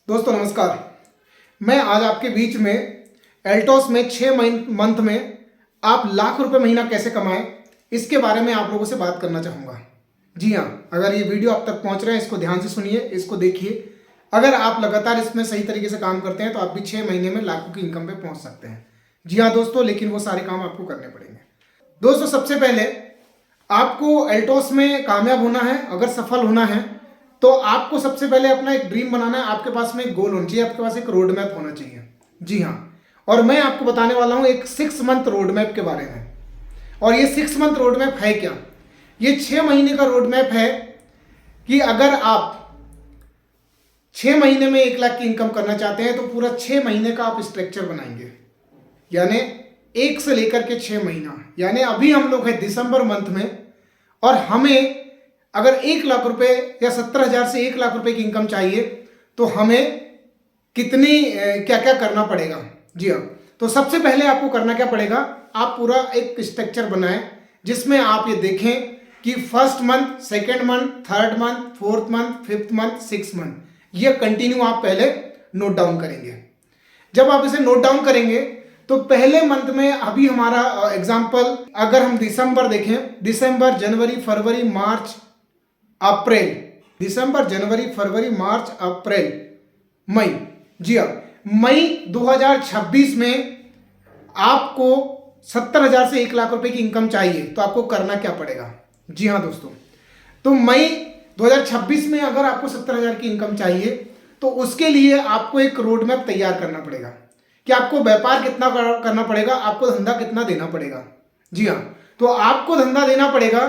दोस्तों नमस्कार। मैं आज आपके बीच में एल्टोस में 6 मंथ में आप लाख रुपए महीना कैसे कमाएं, इसके बारे में आप लोगों से बात करना चाहूँगा। जी हाँ, अगर ये वीडियो आप तक पहुँच रहे हैं, इसको ध्यान से सुनिए, इसको देखिए। अगर आप लगातार इसमें सही तरीके से काम करते हैं तो आप भी 6 महीने में लाखों की इनकम पे पहुँच सकते हैं। जी हाँ दोस्तों, लेकिन वो सारे काम आपको करने पड़ेंगे। दोस्तों सबसे पहले आपको एल्टोस में कामयाब होना है, अगर सफल होना है तो आपको सबसे पहले अपना एक ड्रीम बनाना है। आपके पास में एक गोल होना चाहिए, आपके पास एक रोड मैप होना चाहिए। जी हाँ, और मैं आपको बताने वाला हूं एक 6 मंथ रोड मैप के बारे में। और ये 6 मंथ रोड मैप है क्या? ये 6 महीने का रोड मैप है कि अगर आप 6 महीने में 1 लाख की इनकम करना चाहते हैं तो पूरा 6 महीने का आप स्ट्रक्चर बनाएंगे, यानी 1 से लेकर के 6 महीना। यानी अभी हम लोग हैं दिसंबर मंथ में, और हमें अगर 1 लाख रुपए या 70,000 से 1 लाख रुपए की इनकम चाहिए तो हमें कितनी क्या क्या करना पड़ेगा। जी हाँ, तो सबसे पहले आपको करना क्या पड़ेगा, आप पूरा एक स्ट्रक्चर बनाएं जिसमें आप ये देखें कि first month, second month, third month, fourth month, fifth month, 6 month, ये कंटिन्यू आप पहले नोट डाउन करेंगे। जब आप इसे नोट डाउन करेंगे तो पहले मंथ में, अभी हमारा एग्जाम्पल अगर हम दिसंबर देखें, दिसंबर, जनवरी, फरवरी, मार्च, अप्रैल, दिसंबर, जनवरी, फरवरी, मार्च, अप्रैल, मई। जी हाँ, मई 2026 में आपको 70,000 से 1 लाख रुपए की इनकम चाहिए तो आपको करना क्या पड़ेगा। जी हाँ दोस्तों, तो मई 2026 में अगर आपको 70,000 की इनकम चाहिए तो उसके लिए आपको एक रोड मैप तैयार करना पड़ेगा कि आपको व्यापार कितना करना पड़ेगा, आपको धंधा कितना देना पड़ेगा। जी हाँ, तो आपको धंधा देना पड़ेगा,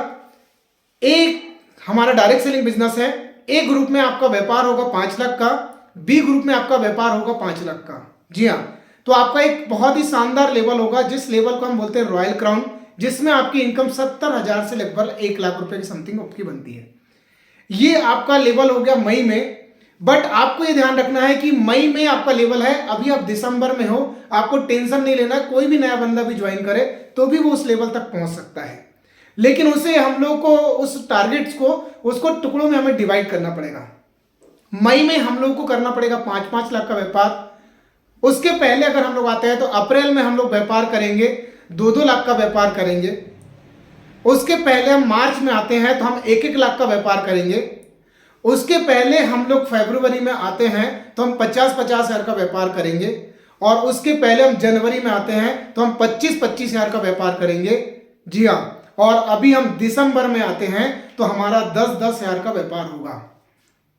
एक हमारा डायरेक्ट सेलिंग बिजनेस है, ए ग्रुप में आपका व्यापार होगा 5 लाख का, बी ग्रुप में आपका व्यापार होगा 5 लाख का। जी हाँ, तो आपका एक बहुत ही शानदार लेवल होगा जिस लेवल को हम बोलते हैं रॉयल क्राउन, जिसमें आपकी इनकम 70,000 से लगभग 1 लाख रुपए की समथिंग आपकी बनती है। ये आपका लेवल हो गया मई में। बट आपको ये ध्यान रखना है कि मई में आपका लेवल है, अभी आप दिसंबर में हो, आपको टेंशन नहीं लेना। कोई भी नया बंदा भी ज्वाइन करे तो भी वो उस लेवल तक पहुंच सकता है, लेकिन उसे हम लोग को उस टारगेट्स को, उसको टुकड़ों में हमें डिवाइड करना पड़ेगा। मई में हम लोग को करना पड़ेगा 5-5 लाख का व्यापार। उसके पहले अगर हम लोग आते हैं तो अप्रैल में हम लोग व्यापार करेंगे, 2-2 लाख का व्यापार करेंगे। उसके पहले हम मार्च में आते हैं तो हम 1-1 लाख का व्यापार करेंगे। उसके पहले हम लोग फरवरी में आते हैं तो हम 50-50 हजार का व्यापार करेंगे। और उसके पहले हम जनवरी में आते हैं तो हम 25-25 हजार का व्यापार करेंगे। जी हाँ, और अभी हम दिसंबर में आते हैं तो हमारा 10-10 हजार का व्यापार होगा।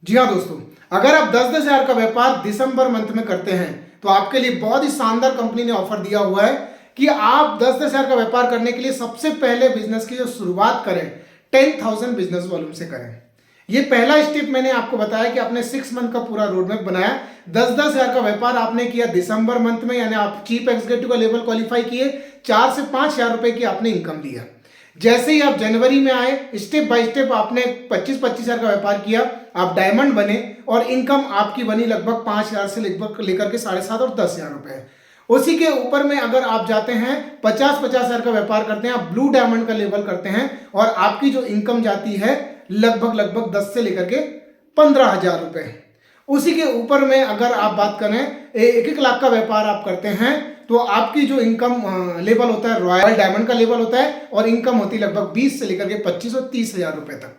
जी हाँ दोस्तों, अगर आप 10-10 हजार का व्यापार दिसंबर मंथ में करते हैं तो आपके लिए बहुत ही शानदार कंपनी ने ऑफर दिया हुआ है कि आप 10-10 हजार का व्यापार करने के लिए सबसे पहले बिजनेस की जो शुरुआत करें 10,000 बिजनेस वॉल्यूम से करें। ये पहला स्टेप मैंने आपको बताया कि आपने 6 मंथ का पूरा रोड मैप बनाया। 10-10 हजार का व्यापार आपने किया दिसंबर मंथ में, यानी आप चीफ एग्जीक्यूटिव का लेवल क्वालिफाई किए, 4 से 5 हजार रुपए की आपने इनकम लिया। जैसे ही आप जनवरी में आए, स्टेप बाय स्टेप आपने 25-25 हजार का व्यापार किया, आप डायमंड बने और इनकम आपकी बनी लगभग 5 हजार से लगभग लेकर के 7.5 और 10 हजार रुपए। उसी के ऊपर में अगर आप जाते हैं 50-50 हजार का व्यापार करते हैं, आप ब्लू डायमंड का लेवल करते हैं और आपकी जो इनकम जाती है लगभग 10 से लेकर के 15 हजार रुपए। उसी के ऊपर में अगर आप बात करें 1-1 लाख का व्यापार आप करते हैं तो आपकी जो इनकम लेवल होता है रॉयल डायमंड का लेवल होता है और इनकम होती है लगभग 20 से लेकर के 25 और 30 हजार रुपए तक।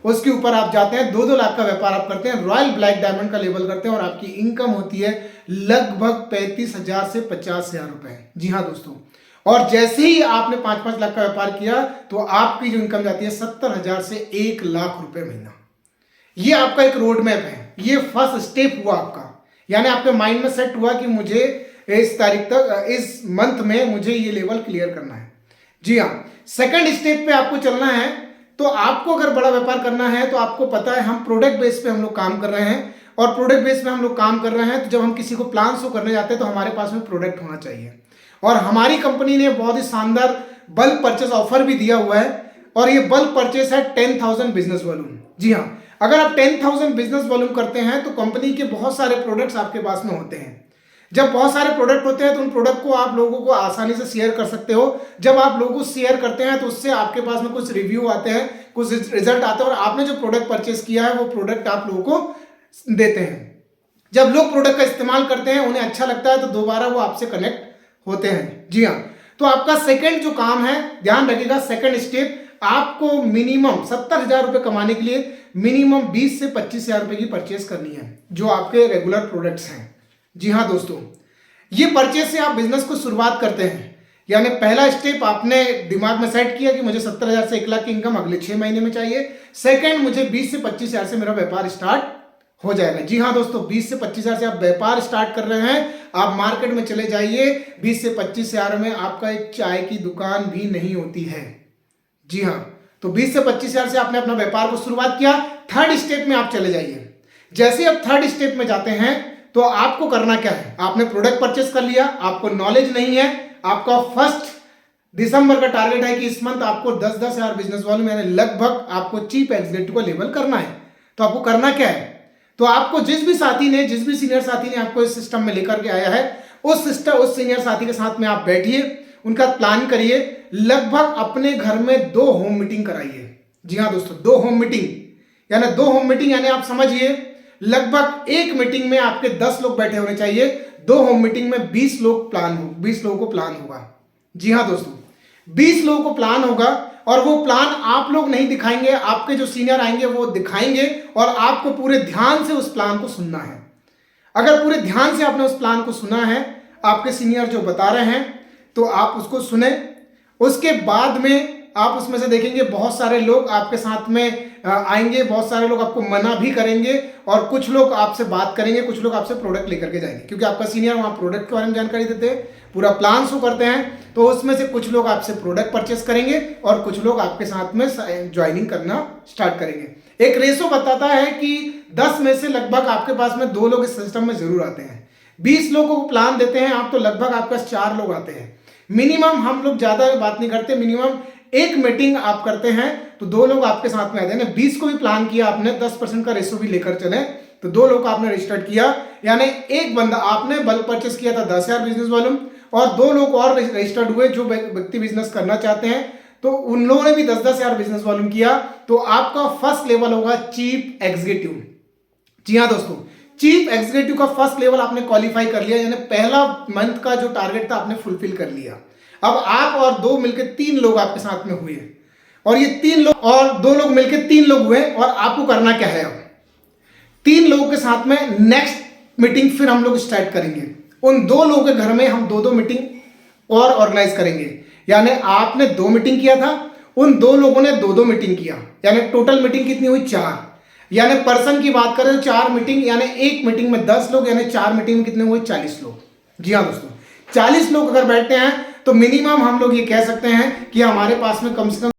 उसके ऊपर आप जाते हैं 2-2 लाख का व्यापार आप करते हैं, रॉयल ब्लैक डायमंड का लेवल करते हैं और आपकी इनकम होती है लगभग 35,000 से 50,000 रुपए। जी हाँ दोस्तों, और जैसे ही आपने 5-5 लाख का व्यापार किया तो आपकी जो इनकम जाती है 70,000 से 1 लाख रुपए महीना। ये आपका एक रोड मैप है, ये फर्स्ट स्टेप हुआ आपका, यानी आपके माइंड में सेट हुआ कि मुझे इस तारीख तक, इस मंथ में मुझे ये लेवल क्लियर करना है। जी हाँ, सेकंड स्टेप पे आपको चलना है। तो आपको अगर बड़ा व्यापार करना है तो आपको पता है हम प्रोडक्ट बेस पे हम लोग काम कर रहे हैं, और प्रोडक्ट बेस पे हम लोग काम कर रहे हैं तो जब हम किसी को प्लान शो करने जाते हैं तो हमारे पास में प्रोडक्ट होना चाहिए। और हमारी कंपनी ने बहुत ही शानदार बल्क परचेस ऑफर भी दिया हुआ है, और ये बल्क परचेस है 10,000 बिजनेस वॉल्यूम। जी हाँ, अगर आप 10,000 बिजनेस वॉल्यूम करते हैं तो कंपनी के बहुत सारे प्रोडक्ट्स आपके पास में होते हैं। जब बहुत सारे प्रोडक्ट होते हैं तो उन प्रोडक्ट को आप लोगों को आसानी से शेयर कर सकते हो। जब आप लोगों को शेयर करते हैं तो उससे आपके पास में कुछ रिव्यू आते हैं, कुछ रिजल्ट आते हैं, और आपने जो प्रोडक्ट परचेस किया है वो प्रोडक्ट आप लोगों को देते हैं। जब लोग प्रोडक्ट का इस्तेमाल करते हैं, उन्हें अच्छा लगता है, तो दोबारा वो आपसे कनेक्ट होते हैं। जी हाँ, तो आपका सेकंड जो काम है, ध्यान रखिएगा, सेकंड स्टेप, आपको मिनिमम 70,000 रुपए कमाने के लिए मिनिमम 20 से 25,000 रुपए की परचेस करनी है, जो आपके रेगुलर प्रोडक्ट्स हैं। जी हाँ दोस्तों, ये परचेस से आप बिजनेस को शुरुआत करते हैं। यानी पहला स्टेप आपने दिमाग में सेट किया कि मुझे 70,000 से 1 लाख की इनकम अगले 6 महीने में चाहिए। सेकंड, मुझे 20 से 25,000 से मेरा व्यापार स्टार्ट हो जाएगा। जी हाँ दोस्तों, 20 से 25,000 से आप व्यापार स्टार्ट कर रहे हैं, आप मार्केट में चले जाइए, 20 से 25,000 में आपका एक चाय की दुकान भी नहीं होती है। जी हाँ, तो 20 से 25,000 से आपने अपना व्यापार को शुरुआत किया। थर्ड स्टेप में आप चले जाइए। जैसे आप थर्ड स्टेप में जाते हैं, तो आपको करना क्या है, आपने प्रोडक्ट परचेस कर लिया, आपको नॉलेज नहीं है, आपका 1 दिसंबर का टारगेट है कि इस मंथ आपको 10,000 बिजनेस वॉल्यूम, यानी लगभग आपको चीफ एग्जीक्यूटिव का लेवल करना है। तो आपको करना क्या है, तो आपको जिस भी सीनियर साथी ने आपको इस सिस्टम में लेकर के आया है, उस सीनियर साथी के साथ में आप बैठिए, उनका प्लान करिए, लगभग अपने घर में 2 होम मीटिंग कराइए। जी हाँ दोस्तों, 2 होम मीटिंग, यानी 2 होम मीटिंग, यानी आप समझिए लगभग एक मीटिंग में आपके 10 लोग बैठे होने चाहिए, 2 होम मीटिंग में 20 लोगों को प्लान होगा। जी हाँ दोस्तों, 20 लोगों को प्लान होगा, और वो प्लान आप लोग नहीं दिखाएंगे, आपके जो सीनियर आएंगे वो दिखाएंगे, और आपको पूरे ध्यान से उस प्लान को सुनना है। अगर पूरे ध्यान से आपने उस प्लान को सुना है, आपके सीनियर जो बता रहे हैं, तो आप उसको सुने। उसके बाद में आप उसमें से देखेंगे बहुत सारे लोग आपके साथ में आएंगे, बहुत सारे लोग आपको मना भी करेंगे, और कुछ लोग आपसे बात करेंगे, कुछ लोग आपसे प्रोडक्ट लेकर के जाएंगे, क्योंकि आपका सीनियर वहां प्रोडक्ट के बारे में जानकारी देते हैं, पूरा प्लान शो करते हैं। तो उसमें से कुछ लोग आपसे प्रोडक्ट परचेस करेंगे, और कुछ लोग आपके साथ में ज्वाइनिंग करना स्टार्ट करेंगे। एक रेशो बताता है कि 10 में से लगभग आपके पास में 2 लोग इस सिस्टम में जरूर आते हैं। 20 लोगों को प्लान देते हैं आप, तो लगभग आपके पास 4 लोग आते हैं मिनिमम। हम लोग ज्यादा बात नहीं करते, मिनिमम एक मीटिंग आप करते हैं तो 2 लोग आपके साथ में आते हैं। 20 को भी प्लान किया आपने, 10% का रेशो भी लेकर चले, तो 2 लोग आपने रजिस्टर्ड किया, यानी एक बंदा आपने बल्क परचेस किया था 10,000 बिजनेस वॉल्यूम, और 2 लोग और रजिस्टर्ड हुए जो व्यक्ति बिजनेस करना चाहते हैं, तो उन लोगों ने भी 10,000 बिजनेस वॉल्यूम किया। तो आपका फर्स्ट लेवल होगा चीफ एग्जीक्यूटिव। जी हाँ दोस्तों, चीफ एग्जीक्यूटिव का फर्स्ट लेवल आपने क्वालिफाई कर लिया, यानी पहला मंथ का जो टारगेट था आपने फुलफिल कर लिया। अब आप और 2 मिलकर 3 लोग आपके साथ में हुए, और ये 3 लोग और 2 लोग मिलकर 3 लोग हुए, और आपको करना क्या है, अब 3 लोगों के साथ में नेक्स्ट मीटिंग फिर हम लोग स्टार्ट करेंगे। उन 2 लोगों के घर में हम 2-2 मीटिंग और ऑर्गेनाइज करेंगे, यानी आपने 2 मीटिंग किया था, उन 2 लोगों ने 2-2 मीटिंग किया, यानी टोटल मीटिंग कितनी हुई, 4। यानी पर्सन की बात करें तो 4 मीटिंग, यानी एक मीटिंग में 10 लोग, यानी 4 मीटिंग में कितने हुए, 40 लोग। जी हाँ दोस्तों, 40 लोग अगर बैठते हैं, तो मिनिमम हम लोग ये कह सकते हैं कि हमारे पास में कम से कम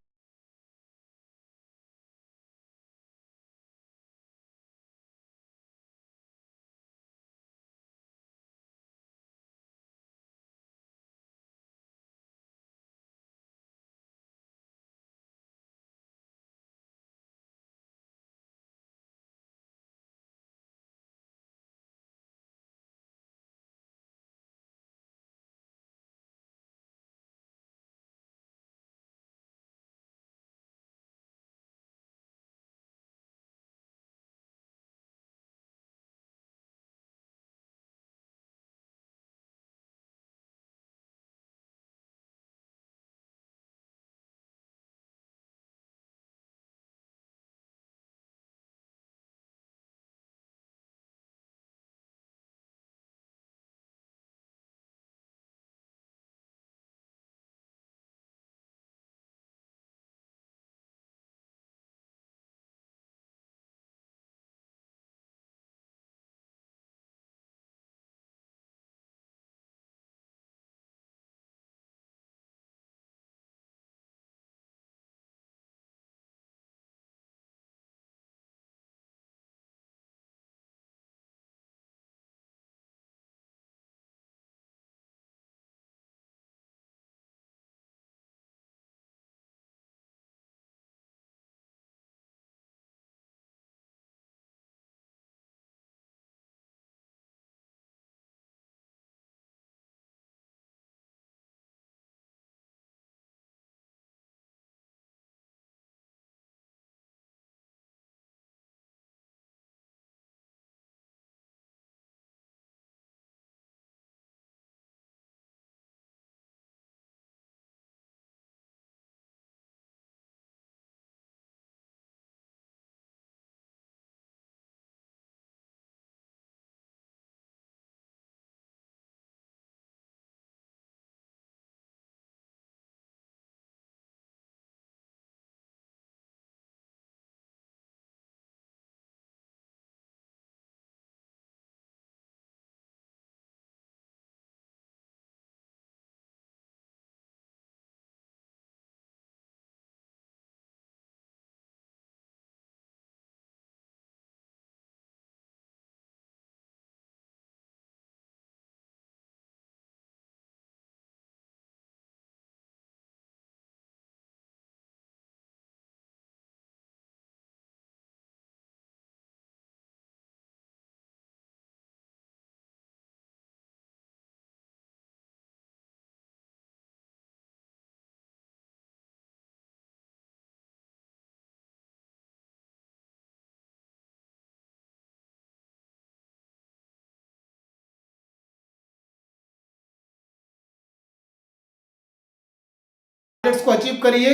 टारगेट्स को अचीव करिए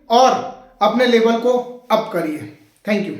और अपने लेवल को अप करिए। Thank you.